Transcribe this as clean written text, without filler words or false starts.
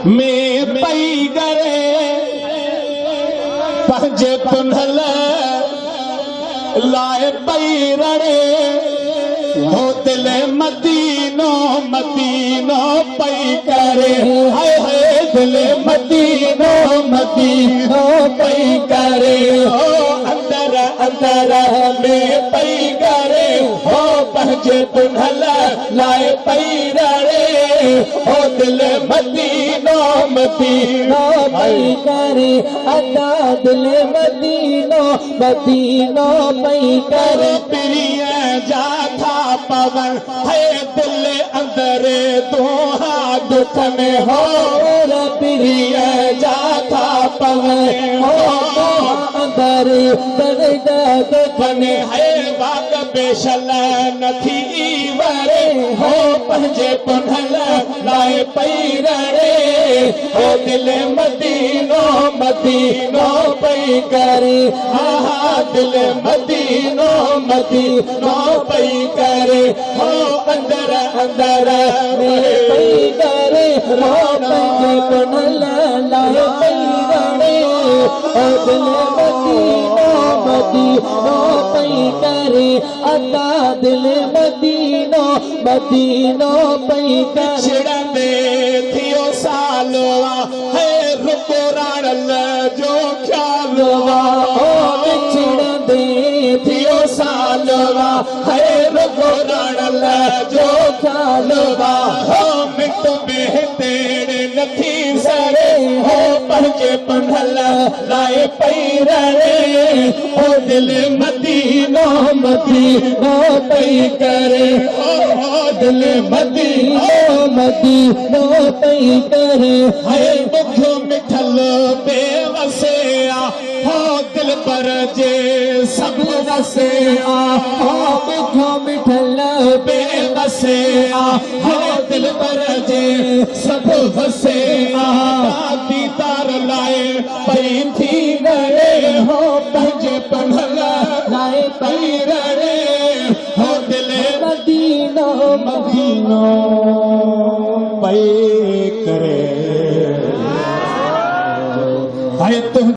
में पई करे पंहिंजे पुनल लाए पई रड़े हो दिल मदीनो मदीनो पई करे हाय हाय दिल मदीनो मदीनो पई करे हो अंदर अंदर में पई करे हो पंहिंजे पुनल लाए पई रड़े हो दिल मदीनो मदीनो पई करे अदा दिल मदीनो मदीनो पई करे प्रिय जाथा पवन है दिल अंदर दोहा दुख में हो प्रिय जाथा पवन हो अंदर दर्द दुखन है वाक बेशल नथी वरे हो पंहिंजे पुनल लाए पई रड़े हो दिल मदीनो मदीनो पई करे हा दिल मदीनो मदीनो पई करे हो अंदर अंदर में पई करे हो पंहिंजे पुनल लाए पई रड़े हो दिल मदीनो मदीनो पई करे अदा दिल मदीनो मदीनो पई करे छिड़ंदे थियो सालवा है रुको राणल जो ख्यालवा ओ छिड़ंदे थियो सालवा है रुको राणल जो ख्यालवा हो मिट में तेरे नथी सरे हो पंहिंजे पुनल लाए पई रड़े हो दिल मदीनो मदीनो पई करे हो दिल मदीनो मदीनो पई करे है दुख मिठल बेवसे हो दिल पर जे सब वसे हो दुख मिठल बेवसे हो दिल पर जे सब वसे दीदार लाए पई थी रड़े हो पंहिंजे पुनल लाए पई रड़े हो दिल मदीनो मदीनो